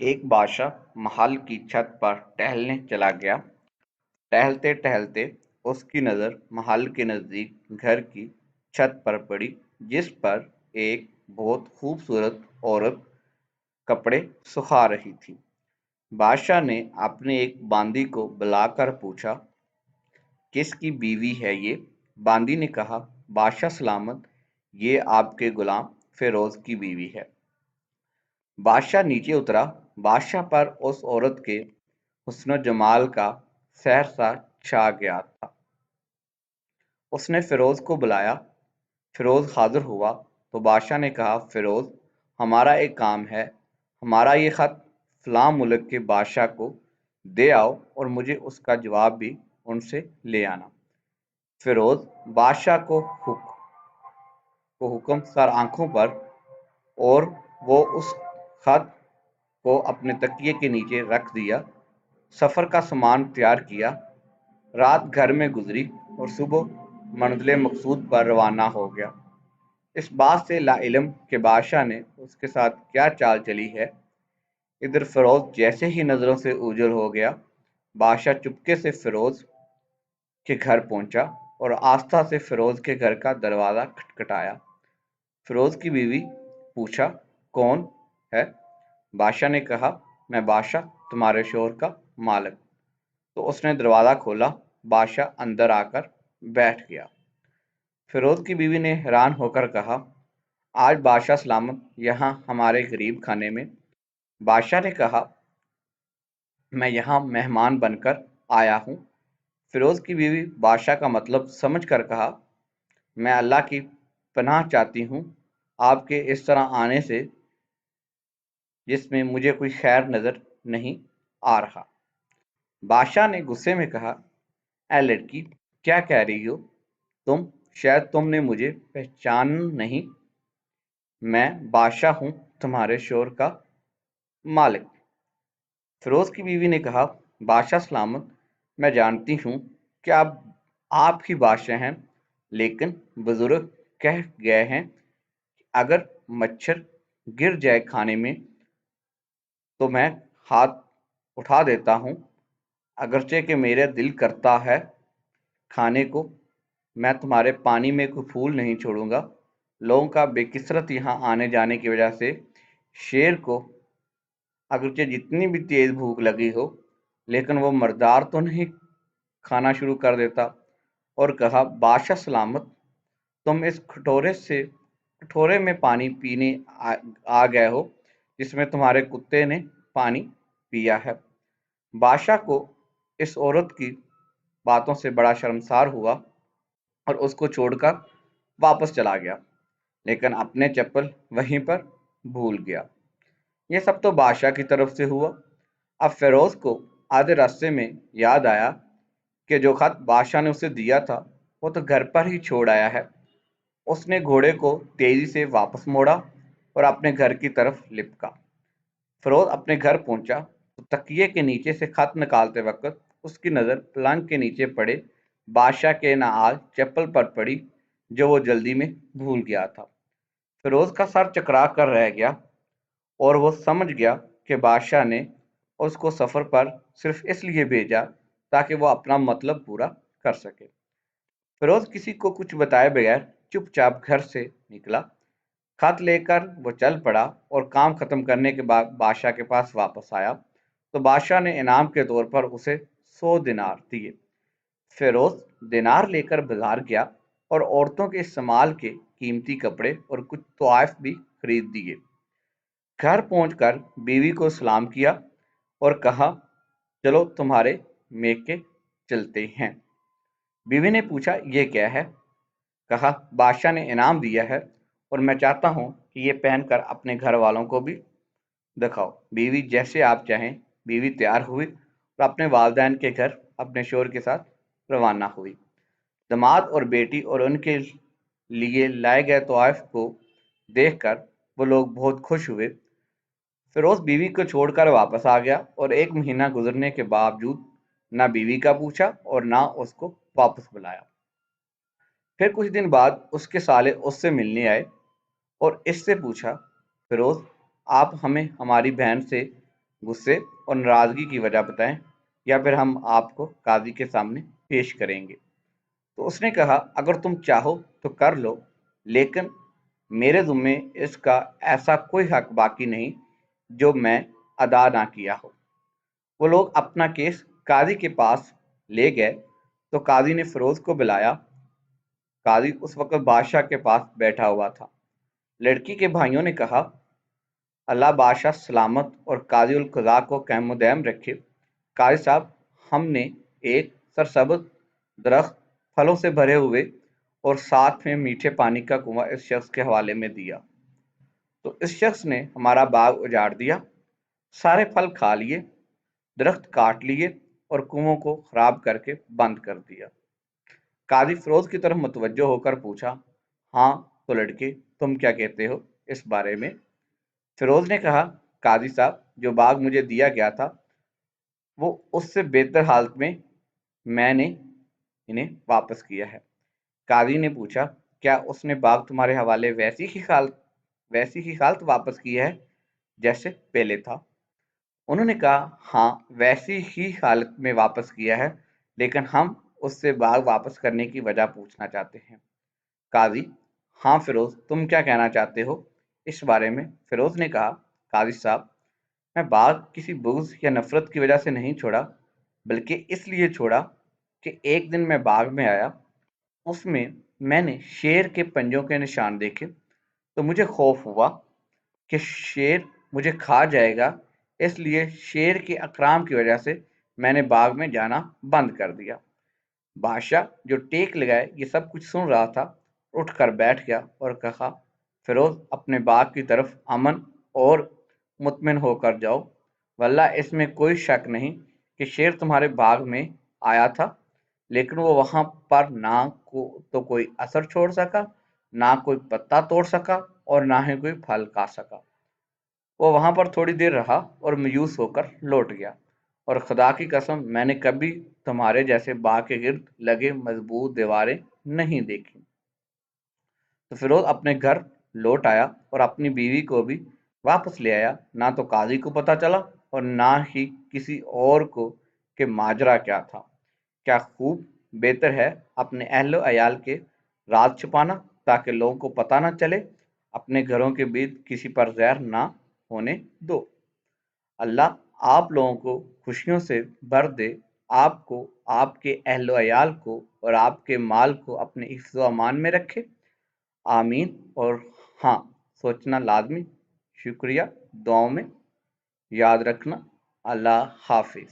एक बादशाह महल की छत पर टहलने चला गया। टहलते टहलते उसकी नज़र महल के नज़दीक घर की छत पर पड़ी, जिस पर एक बहुत खूबसूरत औरत कपड़े सुखा रही थी। बादशाह ने अपने एक बांदी को बुलाकर पूछा, किसकी बीवी है ये? बांदी ने कहा, बादशाह सलामत, ये आपके गुलाम फिरोज की बीवी है। बादशाह नीचे उतरा। बादशाह पर उस औरत के हुस्न जमाल का सहसा छा गया था। उसने फिरोज को बुलाया। फिरोज हाजिर हुआ तो बादशाह ने कहा, फिरोज, हमारा एक काम है। हमारा ये खत फलां मुल्क के बादशाह को दे आओ और मुझे उसका जवाब भी उनसे ले आना। फिरोज बादशाह को हुक्म सर आंखों पर, और वो उस खत को अपने तकिए के नीचे रख दिया। सफ़र का सामान तैयार किया। रात घर में गुजरी और सुबह मंजिल मकसूद पर रवाना हो गया। इस बात से लाइलम के बादशाह ने उसके साथ क्या चाल चली है। इधर फिरोज जैसे ही नज़रों से ओझल हो गया, बादशाह चुपके से फिरोज के घर पहुंचा और आस्था से फिरोज के घर का दरवाज़ा खटखटाया। फिरोज की बीवी पूछा, कौन है? बादशाह ने कहा, मैं बादशाह, तुम्हारे शोहर का मालिक। तो उसने दरवाज़ा खोला। बादशाह अंदर आकर बैठ गया। फिरोज की बीवी ने हैरान होकर कहा, आज बादशाह सलामत यहाँ हमारे गरीब खाने में। बादशाह ने कहा, मैं यहाँ मेहमान बनकर आया हूँ। फिरोज की बीवी बादशाह का मतलब समझ कर कहा, मैं अल्लाह की पनाह चाहती हूँ आपके इस तरह आने से, जिसमें मुझे कोई खैर नज़र नहीं आ रहा। बादशाह ने गुस्से में कहा, ऐ लड़की, क्या कह रही हो तुम? शायद तुमने मुझे पहचान नहीं। मैं बादशाह हूँ, तुम्हारे शोहर का मालिक। फिरोज की बीवी ने कहा, बादशाह सलामत, मैं जानती हूँ कि आप ही बादशाह हैं, लेकिन बुजुर्ग कह गए हैं कि अगर मच्छर गिर जाए खाने में तो मैं हाथ उठा देता हूँ। अगरचे कि मेरा दिल करता है खाने को, मैं तुम्हारे पानी में कोई फूल नहीं छोड़ूंगा। लोगों का बेकिसरत यहाँ आने जाने की वजह से शेर को अगरचे जितनी भी तेज भूख लगी हो, लेकिन वो मर्दार तो नहीं खाना शुरू कर देता। और कहा, बादशाह सलामत, तुम इस कटोरे में पानी पीने आ गए हो जिसमें तुम्हारे कुत्ते ने पानी पिया है। बादशाह को इस औरत की बातों से बड़ा शर्मसार हुआ और उसको छोड़कर वापस चला गया, लेकिन अपने चप्पल वहीं पर भूल गया। ये सब तो बादशाह की तरफ से हुआ। अब फिरोज को आधे रास्ते में याद आया कि जो खत बादशाह ने उसे दिया था वो तो घर पर ही छोड़ आया है। उसने घोड़े को तेजी से वापस मोड़ा और अपने घर की तरफ लिपका। फिरोज अपने घर पहुंचा तो तकिए के नीचे से खत निकालते वक्त उसकी नज़र पलंग के नीचे पड़े बादशाह के नाल चप्पल पर पड़ी, जो वो जल्दी में भूल गया था। फिरोज का सर चकरा कर रह गया और वो समझ गया कि बादशाह ने उसको सफ़र पर सिर्फ इसलिए भेजा ताकि वो अपना मतलब पूरा कर सके। फिरोज किसी को कुछ बताए बगैर चुपचाप घर से निकला। खत लेकर वो चल पड़ा और काम खत्म करने के बाद बादशाह के पास वापस आया तो बादशाह ने इनाम के तौर पर उसे 100 दिनार दिए। फिरोज दिनार लेकर बाजार गया और औरतों के इस्तेमाल के कीमती कपड़े और कुछ तोहफ़े भी खरीद दिए। घर पहुंचकर बीवी को सलाम किया और कहा, चलो तुम्हारे मेके चलते हैं। बीवी ने पूछा, ये क्या है? कहा, बादशाह ने इनाम दिया है और मैं चाहता हूँ कि ये पहनकर अपने घर वालों को भी दिखाओ। बीवी, जैसे आप चाहें। बीवी तैयार हुई और अपने वालिदैन के घर अपने शोहर के साथ रवाना हुई। दामाद और बेटी और उनके लिए लाए गए तोहफ़ को देखकर वो लोग बहुत खुश हुए। फिरोज बीवी को छोड़कर वापस आ गया और 1 महीना गुजरने के बावजूद ना बीवी का पूछा और ना उसको वापस बुलाया। फिर कुछ दिन बाद उसके साले उससे मिलने आए और इससे पूछा, फिरोज, आप हमें हमारी बहन से गुस्से और नाराज़गी की वजह बताएं या फिर हम आपको काजी के सामने पेश करेंगे। तो उसने कहा, अगर तुम चाहो तो कर लो, लेकिन मेरे ज़िम्मे इसका ऐसा कोई हक बाकी नहीं जो मैं अदा ना किया हो। वो लोग अपना केस काजी के पास ले गए तो काजी ने फिरोज को बुलाया। काजी उस वक्त बादशाह के पास बैठा हुआ था। लड़की के भाइयों ने कहा, अल्लाह बादशाह सलामत और काजी उल कज़ा को क़याम दائम रखे। काजी साहब, हमने एक सरसब्ज़ दरख्त फलों से भरे हुए और साथ में मीठे पानी का कुआं इस शख्स के हवाले में दिया, तो इस शख्स ने हमारा बाग उजाड़ दिया, सारे फल खा लिए, दरख्त काट लिए और कुओं को खराब करके बंद कर दिया। काजी फिरोज की तरफ मुतवज्जो होकर पूछा, हाँ तो लड़के, तुम क्या कहते हो इस बारे में? फिरोज ने कहा, काजी साहब, जो बाग मुझे दिया गया था वो उससे बेहतर हालत में मैंने इन्हें वापस किया है। काजी ने पूछा, क्या उसने बाग तुम्हारे हवाले वैसी ही हालत वापस की है जैसे पहले था? उन्होंने कहा, हाँ वैसी ही हालत में वापस किया है, लेकिन हम उससे बाग वापस करने की वजह पूछना चाहते हैं। काजी, हाँ फिरोज, तुम क्या कहना चाहते हो इस बारे में? फिरोज ने कहा, काजी साहब, मैं बाग किसी बुग़्ज़ या नफरत की वजह से नहीं छोड़ा, बल्कि इसलिए छोड़ा कि एक दिन मैं बाग में आया, उसमें मैंने शेर के पंजों के निशान देखे, तो मुझे खौफ हुआ कि शेर मुझे खा जाएगा। इसलिए शेर के अकराम की वजह से मैंने बाग में जाना बंद कर दिया। बादशाह, जो टेक लगाए ये सब कुछ सुन रहा था, उठकर बैठ गया और कहा, फिरोज, अपने बाग की तरफ अमन और मुतमिन होकर जाओ। वल्लाह इसमें कोई शक नहीं कि शेर तुम्हारे बाग में आया था, लेकिन वो वहां पर ना तो कोई असर छोड़ सका, ना कोई पत्ता तोड़ सका और ना ही कोई फल खा सका। वो वहां पर थोड़ी देर रहा और मायूस होकर लौट गया, और खुदा की कसम, मैंने कभी तुम्हारे जैसे बाग के गिर्द लगे मजबूत दीवारें नहीं देखी। तो फिरोज अपने घर लौट आया और अपनी बीवी को भी वापस ले आया। ना तो काजी को पता चला और ना ही किसी और को कि माजरा क्या था। क्या खूब बेहतर है अपने अहलो अयाल के राज छुपाना, ताकि लोगों को पता ना चले, अपने घरों के बीच किसी पर जहर ना होने दो। अल्लाह आप लोगों को खुशियों से भर दे, आपको, आपके अहलो अयाल को और आपके माल को अपने हिफ्ज़ व अमान में रखे। आमीन। और हाँ, सोचना लाजमी। शुक्रिया। दुआओं में याद रखना। अल्लाह हाफिज।